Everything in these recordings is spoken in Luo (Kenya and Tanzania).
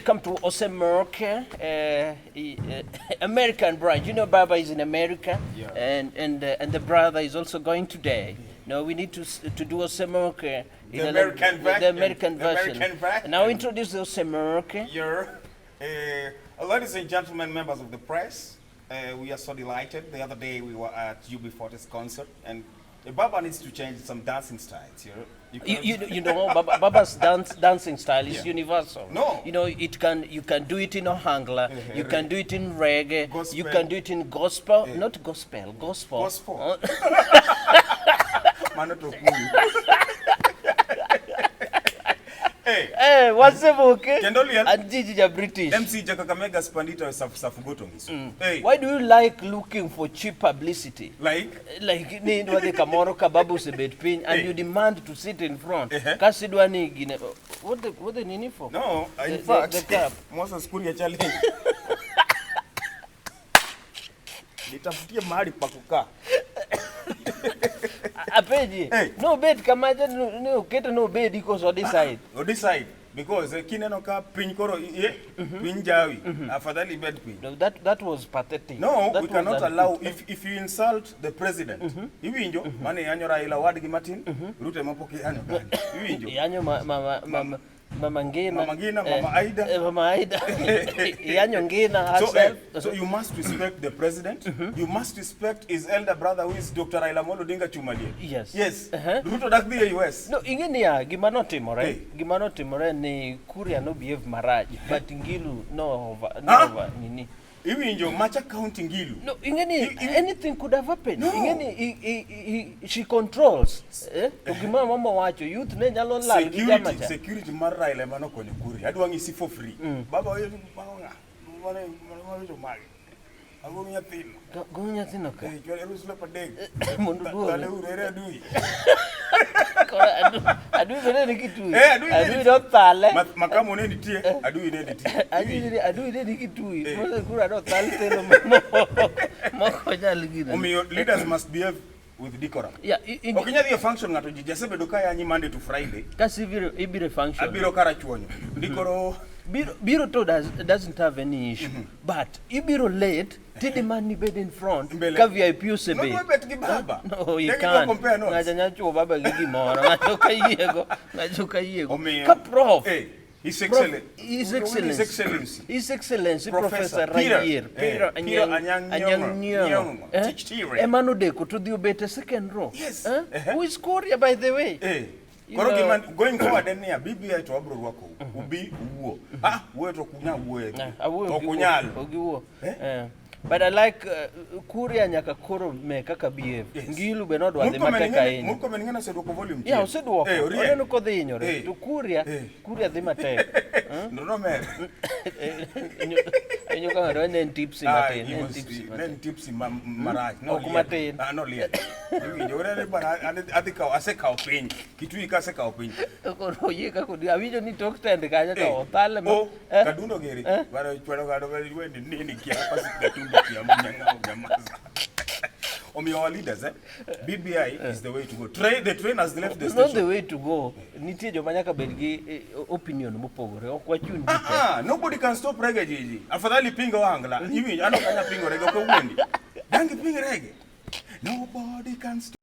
welcome to Osemoke, American branch. You know, Baba is in America, and the brother is also going today. No, we need to do Osemoke. The American version. The American version. American version. Now introduce the Osemoke. Ladies and gentlemen, members of the press, we are so delighted. The other day we were at UB40's concert, and Baba needs to change some dancing styles. You know, Baba's dancing style is universal. No. You know, you can do it in Ohangla, you can do it in reggae, gospel. You can do it in gospel, not gospel, gospel. Gospel. Hey, what's the book? Kendolian. And Gigi British. MC Jakakamega Spandita Safugotongis. Hey. Why do you like looking for cheap publicity? Like ni ndo the Kamoro Kababu Sebet pin and you demand to sit in front. Kasidwani gine. What the nini for? No, in fact, the cap. Mosa skuri ya challenge. Nitafutie mahali pa kukaa. Apeji. No bed kamaja no kete no bed iko so this side. On this side because kineno ka pin koro pin jawi afadhali bed pin. No, that was pathetic. No, we cannot allow if you insult the president. Iwinjo mane yanyo Raila wadgi Martin Rute mapoke yanyo. Iwinjo. Yanyo Mama Ngina, Mama Aida. Mama Aida. Yanyo Ngina herself. So you must respect the president. You must respect his elder brother who is Dr. Raila Molo Odinga Chumalie. Yes. Yes. Ruto dak the US. No, ingeni ya gimano timore ni Kuria no behave maraj, but Ngilu no over nini. Iwinjo Macha County Ngilu. No, ingeni anything could have happened. No. Ingeni she controls. Ugima mama wacho youth ne nyalo lal gijama cha. Security mar Raila mano konyo Kuria. Adwangi si for free. Baba oyo manga. Mane magi. Agonya thin. Gonya thin okay. Jole ruslo padeg. Mundu duo. Dale urere adui. Adui bene nikitui. Adui do tale. Makamo ne nitie. Adui ne nitie. Adui ne nikitui. Mole kura do tale telo moko jaligina. Leaders must behave with decorum. Yeah, okinya the function ngato jijasebe doka ya nyi Monday to Friday. Kasi ibire function. Abiro kara chuonyo. Dikoro Biro to doesn't have any issue. But ibiro late tidi mani bed in front. Ka VIP usebe. No bet gi baba. No, you can't. Ngaja chuo baba gigi mora. Ngajoka yego. Ka prof. His Excellency. His Excellency Professor Rayir. Peter Anyang. Emanu Deko to the Ubete second row. Yes. Who is Korea, by the way? Going forward then here, BBI to abro wako. Ubi uwo. Uwe to kunya uwe. To kunyalo. But I like Kuria Nyakakoro me kaka behave. Ngilu be not wa the mateka eni. Muko meningana se doko volume. Yeah, ose doko. Ore no ko de inyore. To Kuria the mateka. No mer. Enyo ka ro nen tipsy matin. Nen tipsy maraj. No kumatin. No liet. Ore ne bana adika aseka opiny. Kitu ikase ka opiny. Ko ro ye ka ko awijo ni tok stand ka ja to tale mo. Kadundo geri. Bara chwero ga do wendi nini kia pasi kadundo. Our leaders, BBI is the way to go. The train has left the station. Not the way to go. Nitie jomanyaka bedgi opinion mopogore. Ok nobody can stop reggae jiji. Afadhali pinga wangla. Hivi ano kanya pinga reggae kwa uwendi. Dangi pinga reggae. Nobody can stop.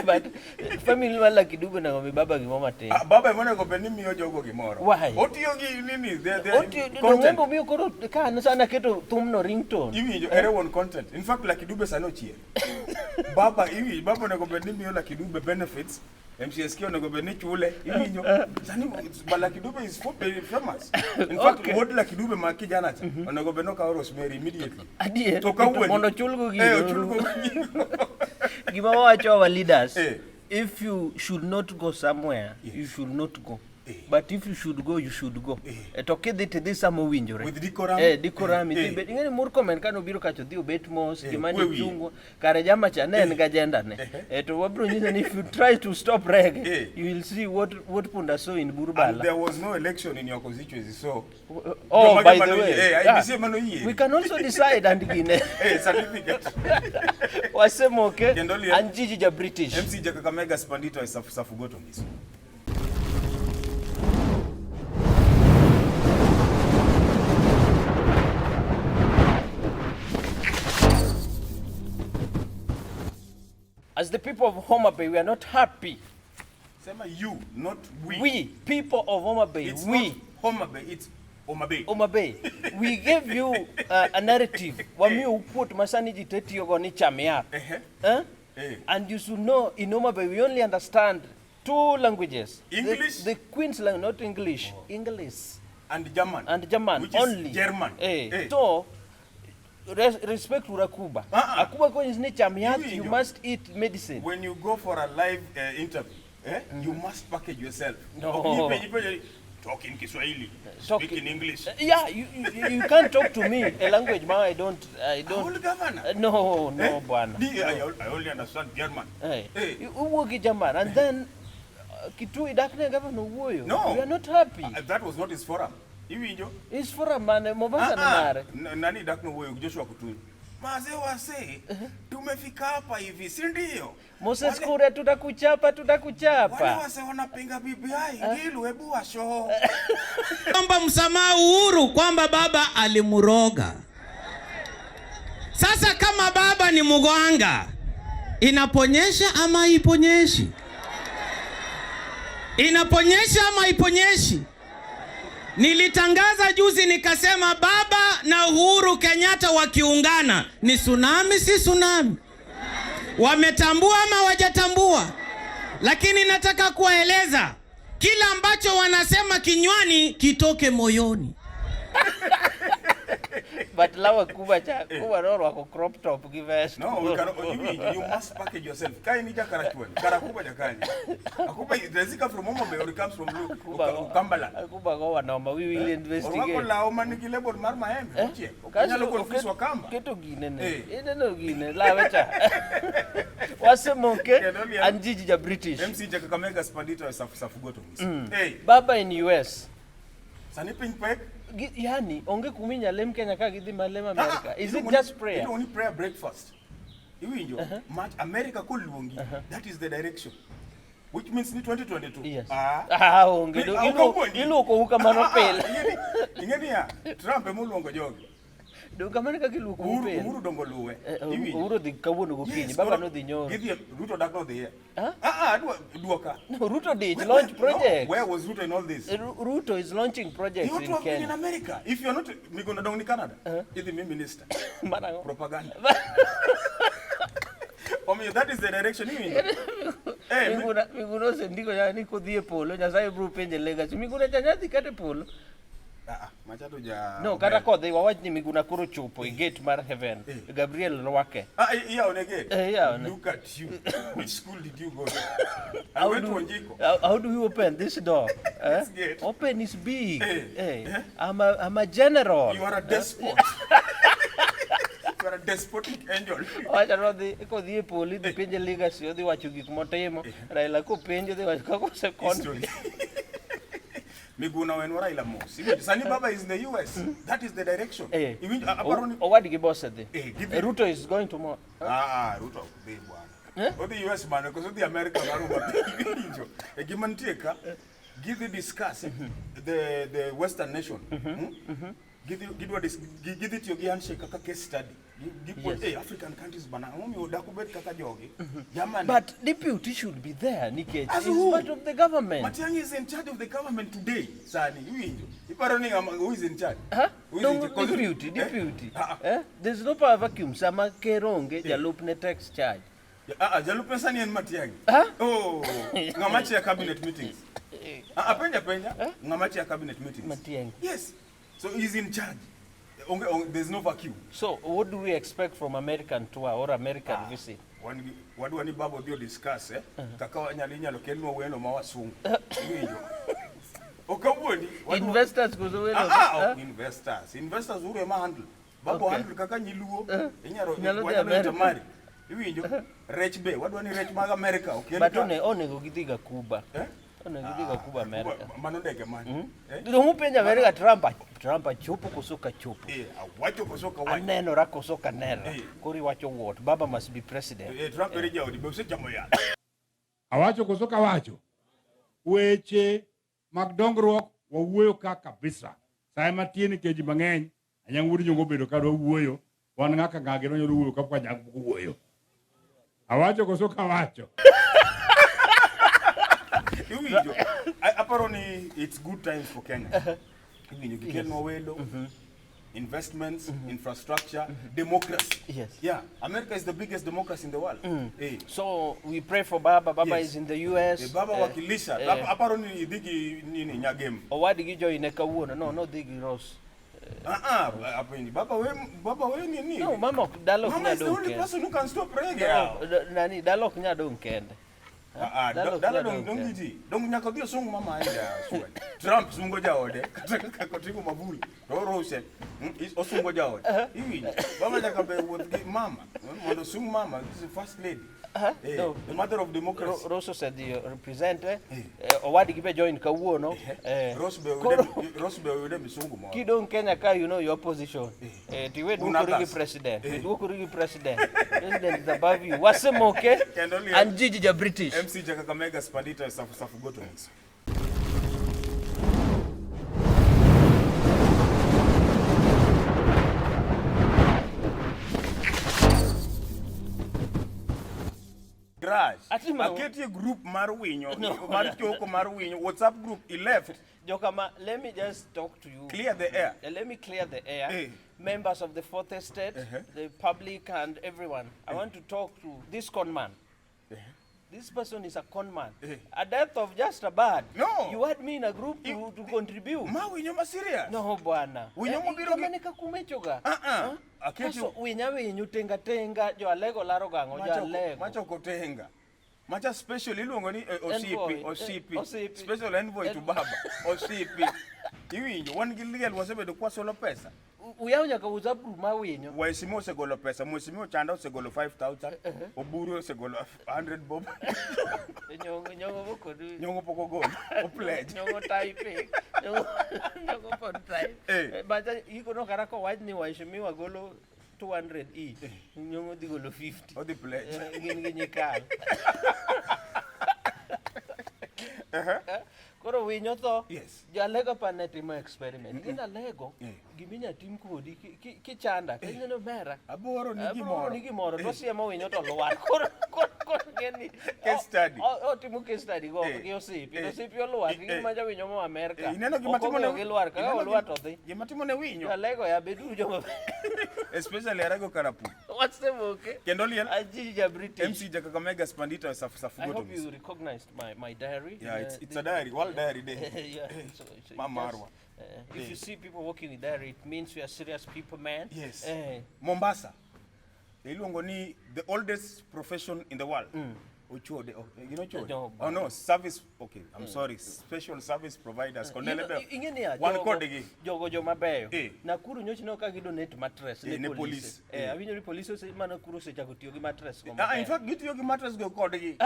But family wala kidugo na ngombe baba gimoma te. Baba mwana ngombe ni miyo jogo gimoro. Why? Otiyo gi nini? Content. Ngombe miyo koro ka sana keto thumno ringtone. Iwi ere won content. In fact like Kidube sano chie. Baba na ngombe ni miyo la Kidube benefits. MCSK na ngombe ni chule. Iwi nyo. Sani bala Kidube is very famous. In fact word la Kidube maki jana cha. Na ngombe no ka Rosemary immediately. Adie. Toka uwe. Mondo chulgo gi. Chulgo Give our leaders. If you should not go somewhere, you should not go. but if you should go, you should go. To kidhi tidhi sama owinjore. With decorum. Decorum. Ing'eni Murkomen kano biro kacho dhi obet mos, gimani chungwa, kare jama cha ne en agenda ne. To wabro nyiso ni if you try to stop reggae, you will see what punda saw in Burbala. And there was no election in your constituency, so. Oh, by the way. We can also decide and gine. Certificate. Osemoke and Gigi ja British. MC Kakamega Spandito is forgotten this. As the people of Homa Bay, we are not happy. Sema you, not we. We, people of Homa Bay, it's we. Not Homa Bay, it's Homa Bay. Homa Bay. We gave you a narrative. Wami uput masani jiteti yogo ni chamia. And you should know, in Homa Bay, we only understand 2 languages. English? The Queen's language, not English. English. And German. And German, which only. Is German. So, respect Urakuba. Akuba ko is ni chamiat, you must eat medicine. When you go for a live interview, you must package yourself. No. Talk in Kiswahili, speak in English. Yeah, you can't talk to me a language I don't. Whole governor? No, bwana. I only understand German. You work German, and then Kitui Dakne governor Woyo. No. We are not happy. That was not his forum. His forum, man, Mombasa na mare. Nani Dakne Woyo, Joshua Kutui. Maze wase, tumefika hapa hivi, si ndio? Moses Kure tutakuchapa. Wale wase wanapinga BBI, Ngilu hebu washo. Kwamba msamaha Uhuru kwamba baba alimuroga. Sasa kama baba ni mugwanga, inaponyesha ama iponyeshi? Inaponyesha ama iponyeshi? Nilitangaza juzi nikasema baba na Uhuru Kenyatta wakiungana ni tsunami, si tsunami. Wametambua ama wajatambua? Lakini nataka kuwaeleza kila ambacho wanasema kinywani kitoke moyoni. But lawa Kuba roro wako crop top gives. No, you must package yourself. Kai nija karachuan. Karakuba jakani. Akuba rezika from Homa Bay or it comes from Kambala. Kuba go wanoma. We will investigate. Wako lao maniki lebo marma hembe. Uche. Kanya loko ofisi wa kamba. Keto gine ne. No gine. La wecha. Osemoke and Gigi ja British. MC Kakamega Spandito is forgotten. Hey. Baba in US. Saniping pek. Yani, onge kuminya lem Kenya ka gidhi malem America. Is it just prayer? You only prayer breakfast. Much America kulungi. That is the direction. Which means ni 2022. Yes. Onge. Ilu ko huka manopel. Ingeni ya Trump emulongo jogi. Do kamane ka kilu ko upel. Uhuru dongo luwe. Uhuru di kawuono gokinyi. Baba no dhi nyoro. Gidhi Ruto dak no dhi. Duoka. No, Ruto did launch projects. Where was Ruto in all this? Ruto is launching projects in Kenya. In America. If you're not, Miguna down in Canada. He's the minister. Propaganda. That is the direction you mean. Miguna se ndiko ya niko dhie polo. Nyasaye bro penje legacy. Miguna chanyathi kate polo. Machato ja. No, kata kodhi wawach ni Miguna kuro chopo I gate mar heaven. Gabriel Rwake. Yeah, on a gate. Yeah. Look at you. Which school did you go to? I went to Onjiko. How do we open this door? This gate. Open is big. I'm a general. You are a despot. You are a despotic angel. Wacha rodhi ko dhie poli di penje legacy odhi wacho gik motimo. Raila ko penjo dhi wacho kako se kon. Miguna when Raila moves. Sani Baba is in the US. That is the direction. What did boss say? Ruto is going to more. Ruto big one. Or the US man because the American Aruba. Give the discuss the Western nation. Give it your handshake kaka case study. Give African countries But deputy should be there, Nikech. He's part of the government. Matiang'i is in charge of the government today, Sani. Who is in charge? Deputy. There's no power vacuum. Sama keronge jalupne tax charge. Jalupne Sani and Matiang'i. Oh, ngamachi ya cabinet meetings. Penya. Ngamachi ya cabinet meetings. Matiang'i. Yes. So he's in charge. There's no vacuum. So what do we expect from American tour or American visit? What do we discuss? Kakawa nyalinya lokelmo weno mawasungu. Okawoni. Investors kuzo welo. Investors ure ma handle. Babo handle kaka nyiluo. Nyalo tamari. Iwinjo rech be wadwa ni rech mag America okelo. But onego gidhiga Cuba. Onego gidhiga Cuba America. Mano ndege man. Ndio penja America Trump chopo kosoka chopo. Wacho kosoka wacho. Aneno ra kosoka nero. Kori wacho what? Baba must be president. Trump reja odi be osechamo ya. Awacho kosoka wacho. Weche mag dongruok wawuoyo ka kabisa. Sai matien keji mang'eny anyang'uri nyongo bedo ka wuoyo wan ng'aka ng'age no nyoro wuoyo ka kwa nyang wuoyo. Awacho kosoka wacho. Apparently it's good times for Kenya. Kenya welo, investments, infrastructure, democracy. Yes. Yeah, America is the biggest democracy in the world. So we pray for Baba. Baba is in the US. Baba wakilisha. Apparently idigi nini nyagem. Owadi gijo ineka wuono. No digi Rose. Baba we nini? No, Mama dalo Mama is the only kende. person who can stop reggae. Nani dalo knya don kende. Dala dong nyaka dio sungu mama ida suwe. Trump sungo jaode kakotigo mabul to rose osungo jaode iwi baba nyaka be with mama mondo sungu mama this is first lady. No, the mother of democracy. Rosso said you represent Owadi gibe join kawuono. Rose be ude misungu mo. Kidong Kenya ka you know your position. Tiwe dukurigi president. Dukurigi president. President is above you. Osemoke and Gigi British. MC Kakamega Spandita safu go to next. Aketi group mar winyo, mar choko mar winyo, WhatsApp group he left. Jokama, let me just talk to you. Clear the air. Let me clear the air. Members of the fourth estate, the public and everyone. I want to talk to this con man. This person is a con man. A death of just a bird. No. You had me in a group to contribute. Ma winyo ma serious. No bwana. Winyo mobiro Kamanika kumechoga. Aketi winyo tenga jo alego laro gango jo alego. Macho kotenga. Macha special iluongo ni OCP. Special envoy to Baba. OCP. Iwinjo wan gi liel wasebedo kwa solo pesa. Uyawo nyaka WhatsApp group ma winyo. Waisimo osegolo pesa, Mwesimo Chanda osegolo 5,000, Oburu osegolo 100 bob. Nyongo boko du. Nyongo poko gol. O pledge. Nyongo type. Nyongo pon type. But iko no karako wide ni waishimiwa golo 200 each. Nyongo di golo 50. O di pledge. Ngin kal. Koro winyo tho. Yes. Jalego panetimo experiment. Ina lego giminya tim kodi kichanda. Kenyo mera. Aboro ni gimoro. To siemo winyo to lwar. Koro ngeni case study. Timo case study go gi osipi. Osipi olwar gi manja winyo mo America. Ineno gima timo ne lwar ka olwar to dhi. Gima timo ne winyo. Jalego ya bedu jo. Especially arago karapu. Osemoke. Kendo liel. Gigi British. MC Kakamega Spandita safu I hope you recognized my diary. Yeah, it's a diary. World Diary Day. Yeah. So Mama if you see people working with diary, it means we are serious people, man. Yes. Mombasa. Ilungo ni the oldest profession in the world. Uchode. You know chode? No, oh no, service. Okay, I'm sorry. Special service providers. One code jogo mabeyo. Nakuru nyochi no ka gidonate mattress ne police. Awinyo ni police ose Nakuru se chako tiyo gi mattress ko. In fact gitiyo gi mattress go code gi.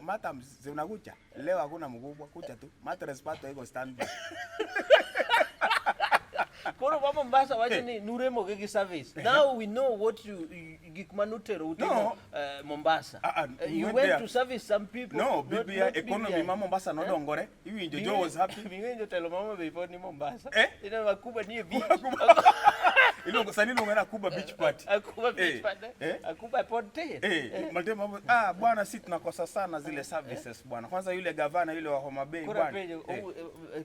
Matam unakucha. Leo hakuna mkubwa kucha tu. Mattress pato iko standby. Koro baba Mombasa waje ni nuremo gi service. Now we know what you gik manutero utimo Mombasa. You went to service some people. No, BBI economy ma Mombasa no dongore. Iwinjo Joe was happy. Mingenjo telo mama be poni Mombasa. Ina makuba ni beach. Ilongo sani longo na Kuba beach party. Akuba beach party. Akuba ponte. Maltema bwana si tunakosa sana zile services bwana. Kwanza yule gavana yule wa Homa Bay bwana.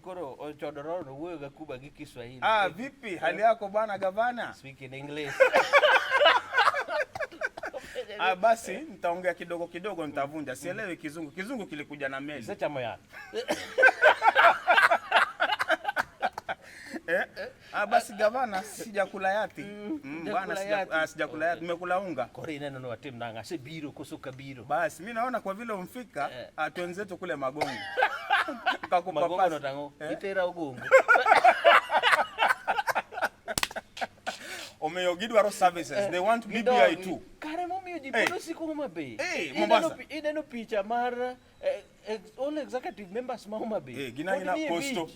Koro ochodoro wuoyo ga Kuba gi Kiswahili. Vipi hali yako bwana gavana? Speak in English. Basi nitaongea kidogo nitavunja. Sielewi kizungu. Kizungu kilikuja na meli. Secha moya. Basi gavana sijakula yati. Bwana sijakula yati, nimekula unga. Kore ineno no atim nanga se biro kosuka biro. Basi mimi naona kwa vile umfika atwenzetu kule Magongo. Magongo no tango. Itera Ogongo. Omeyogidwaro services. They want BBI too. Kare momiyo jipono siku Homa Bay. Mombasa. Ineno picha mar all executive members ma Homa Bay. Gina Costo.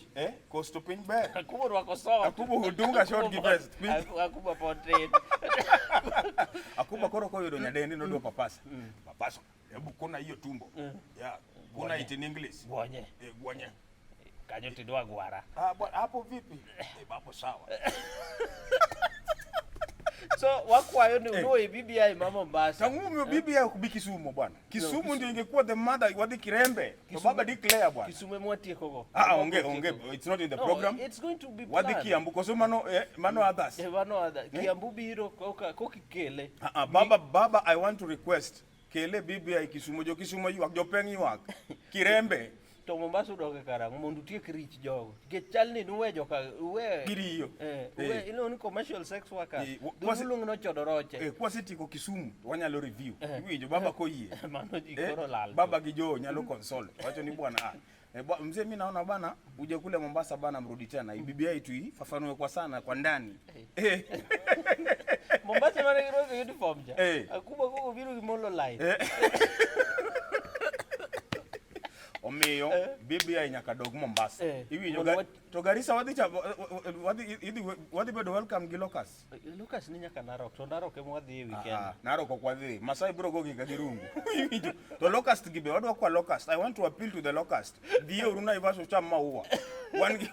Costo piny ber. Akubo rwako soft. Akubo hudunga short gi vest. Akubo portrait. Akubo koro koyudo nyadendi nodwa papasa. Papasa. Hebu kuna hiyo tumbo. Yeah. Kuna it in English. Gwonye. Gwonye. Kanyo tidwa gwara. Hapo vipi? Hapo sawa. So wakwayo ni unoe BBI mama Mombasa. Tangu BBI kubikisumu bwana. Kisumu ndio ingekuwa the mother wadi Kirembe. So baba declare bwana. Kisumu mwatie kogo. Onge. It's not in the program. It's going to be planned. Wadi Kiambu koso mano others. Mano others. Kiambu biro kokikele. Baba I want to request kele BBI Kisumu jo Kisumu yuak jo peng yuak. Kirembe. To Mombasa doge karang mondo tiek rich jogo. Gechalni nuwe joka uwe. Giriyo. Uwe ilo ni commercial sex worker. Dulung no chodoroche. Kwa sitiko Kisumu wanyalo review. Iwinjo baba koyie. Mano jikoro lal. Baba gijo nyalo console. Wacho ni bwana mzee mimi naona bana uje kule Mombasa bana mrudi tena. BBI tu hii fafanue kwa sana kwa ndani. Mombasa mara kirozo uniform ja. Akuba kuko biru kimolo line. Omiyo BBI nyaka dog Mombasa. Iwinjo to Garissa wadhi bedo welcome gi Locust. Locust ni nyaka Narok, to Narok emo wadhi weekend. Narok ok wadhi. Masai bro gogi ka girungu. Iwinjo to Locust gibe wadwa kwa Locust. I want to appeal to the Locust. Dio uruna ivaso cham maua.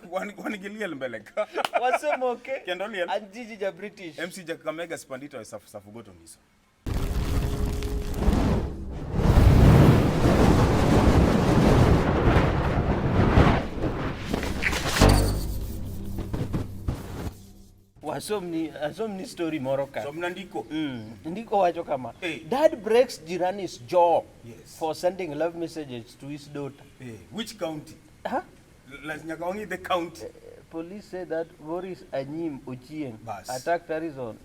Wan giliel mbele ka. Osemoke. Kendo liel. Anjiji ja British. MC Jakamega Spandito safu goto ngiso. Asomni story moro ka. Somna ndiko. Ndiko wacho kama. Dad breaks Jirani's jaw for sending love messages to his daughter. Which county? Nyaka only the county. Police say that Boris Anyim Ochieng attacked Arizona.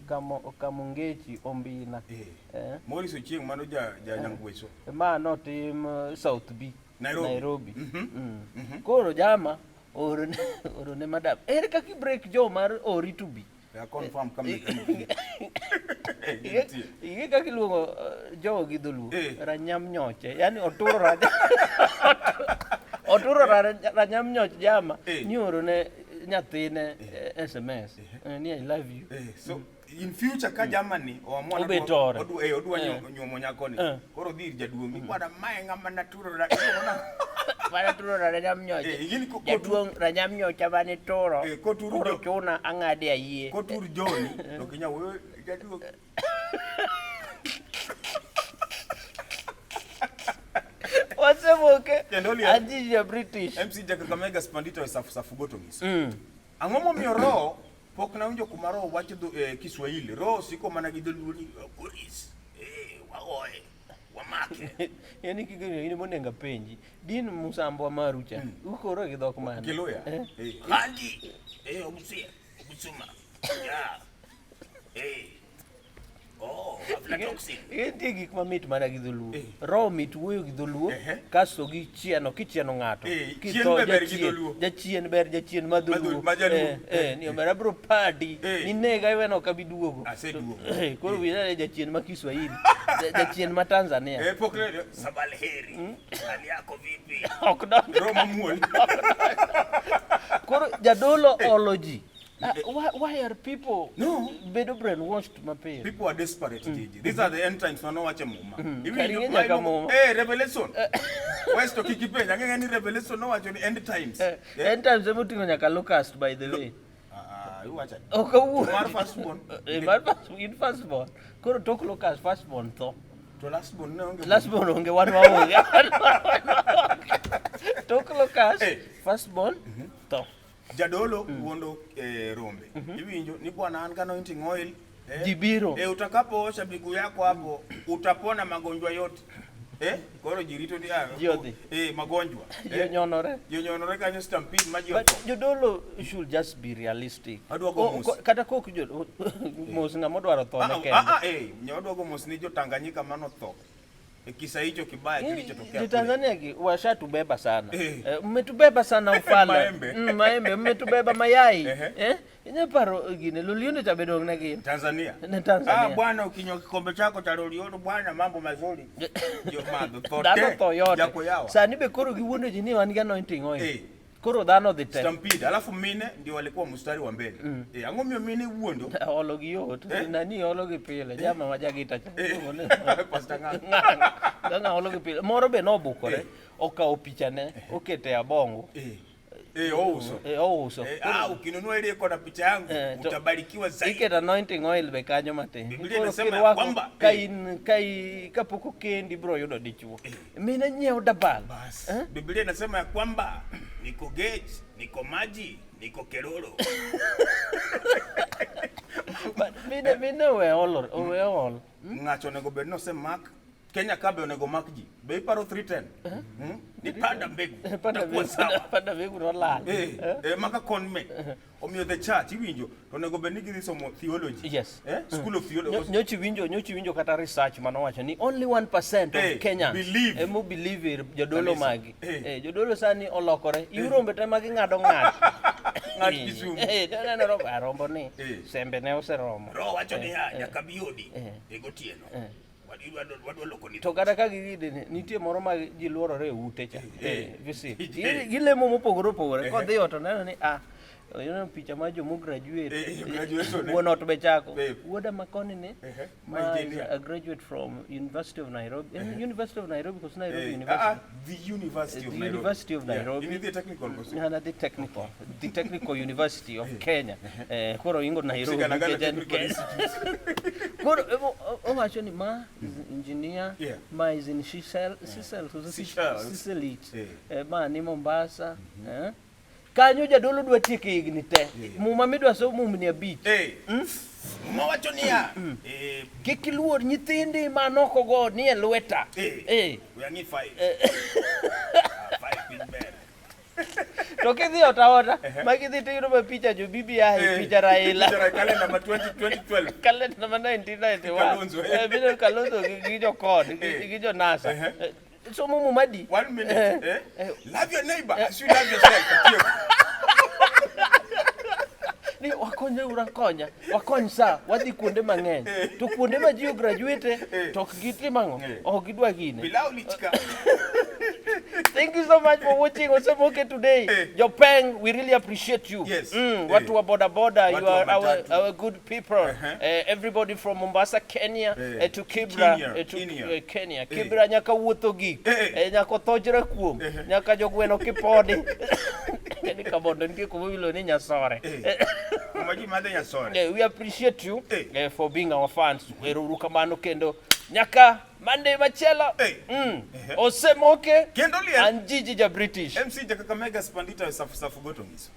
Kamungechi Ombina. Boris Ochieng mano ja nyangweso. Ma not in South B. Nairobi. Koro jama orone madam. Ere kaki break jaw mar ori to be. I confirm kami. Ige kaki luongo jaw gi dholuo. Ranyam nyoche. Yani oturo raja. Oturo ranyam nyoche jama. Ni orone nyathine SMS. Ni I love you. So in future ka jamani omwana odwa nyuomo nyakoni. Koro dhir jaduongi. Kwada mae ngama naturo Pada turo ranyam nyoche. Jaduong ranyam nyoche bane turo. Koro chuna angade ayie. Kotur joni. Dokinya wewe jaduong. Osemoke. Anjiji ja British. MC Jakamega Spandito safu goto ngiso. Ang'omo miyo roho pok na unjo kumaro wacho Kiswahili. Roho siko mana gi dholuo ni police. Waoe. Wamake. Yani kigeni ini monenga penji. Din Musambo Marucha. Ukoro gi dhok man. Kiloya. Handi. Obusia. Obusuma. Ya. Aflatoxin. Enti gik mamit mana gi dholuo. Roho mit wuoyo gi dholuo kasto gi chieno kichieno ng'ato. Chien ber gi dholuo. Jachien ber jachien ma dholuo. Ni omera bro padi. Ni nega iweno ka biduogo. Aseduogo. Koro wina jachien ma Kiswahili. Jachien ma Tanzania. Pokle Sabalheri. Hali yako vipi? Okdon. Roma muol. Koro jadolo ology. Why are people bedo brainwashed mape? People are desperate, Gigi. These are the end times no wache muma. Revelation. West to kikipe, nyangeni revelation no wache end times. End times emutingo nyaka Locust by the way. You watch it. Okay, Mar firstborn. In firstborn. Koro tok Locust firstborn tho. To lastborn no onge. Lastborn onge wan waonge. Tok Locust firstborn tho. Jadolo uondo rombe. Iwinjo ni bwana an kana inting oil Jibiro. Utakapoosha miguu yako hapo utapona magonjwa yote. Koro jirito ni magonjwa. Yonyonore kanyo stampede maji But jodolo should just be realistic. Kata kok mos ngamo dwaro tho ne kende. Nyawadwago mos ni jo Tanganyika mano tho. Kisa hicho kibaya kilichotokea. Tanzania washatubeba sana. Mmetubeba sana ufala. Maembe mmetubeba mayai. Ine paro gine lolione tabedong na gine. Tanzania. Bwana ukinywa kikombe chako cha lolione bwana mambo mazuri. Jo mado tote. Sani be koro giwuono ji ni wan gi anointing oil. Koro dhano dhi te. Stampede. Alafu mine ndio walikuwa mstari wa mbele. Ang'o miyo mine wuondo? Olo gi yot. Nani olo gi pile. Jama ma jagita cha. Pastor Ng'ang'a. Olo gi pile. Moro be nobukore. Okawo pichane. Okete abongo. Ouso. Ukinunua ile iko na picha yangu utabarikiwa zaidi. Iketa anointing oil be kanyo matin. Biblia inasema kwamba kai kapoko kendi bro yudo dichuo. Mina nyiew dabal. Biblia inasema ya kwamba niko gauge, niko maji, niko keroro. But mina we all. Ngacho nego bedno se mark Kenya kabe onego mark ji. Be paro 310. Ni panda mbegu. Panda mbegu no la. Maka conme. Omiyo the church iwinjo onego be nigi somo theology. Yes. School of theology. Nyochi winjo kata research mano wacho ni only 1% of Kenyans believe jodolo magi. Jodolo sani olokore. Irombe te magi ng'ado ng'at. Ng'at Kisumu. Neno rombo ni. Sembe ne oseromo. Ro wacho ni nyaka biodi egotieno. To kata ka gigide nitie moro ma ji luorore ute cha visi gilemo mopogore opogore kodhi oto neno ni picha ma jomo graduate wuonot be chako wuoda makoni ni a graduate from University of Nairobi University of Nairobi because Nairobi University the University of Nairobi the technical University of Kenya koro ingo Nairobi koro owacho ni ma engineer ma is in Sicily ma ni Mombasa kanyo jadolo dwa tieke higni te muma midwa so mumni abich muma wacho niya kik iluor nyithindi manoko go ni e lweta we angi 5 pin ber to kidhi ota magidhi tiro picha jo BBI picha Raila kalenda ma 2012 kalenda ma 1991 bino Kalonzo gi jo kod gi jo NASA so mumu madi 1 minute love your neighbor as you love yourself ni wakony sa wadhi kuonde mang'eny to kuonde ma ji graduate to gitimo ok gidwa gine bilao lichka. Thank you so much for watching Osemoke today. Jopeng, we really appreciate you. Yes. Watu wa boda, you are our good people. Everybody from Mombasa, Kenya, to Kibra, to Kenya. Kibra nyaka wuotho gi. Nyaka tojre kuom. Nyaka jogweno kipodi. Ni kabondo niki kumwilo ni nyasore. We appreciate you for being our fans. Weruru kamano kendo. Nyaka Monday machelo Osemoke and Gigi ja British MC Jakakamega Spandita safu gotongis.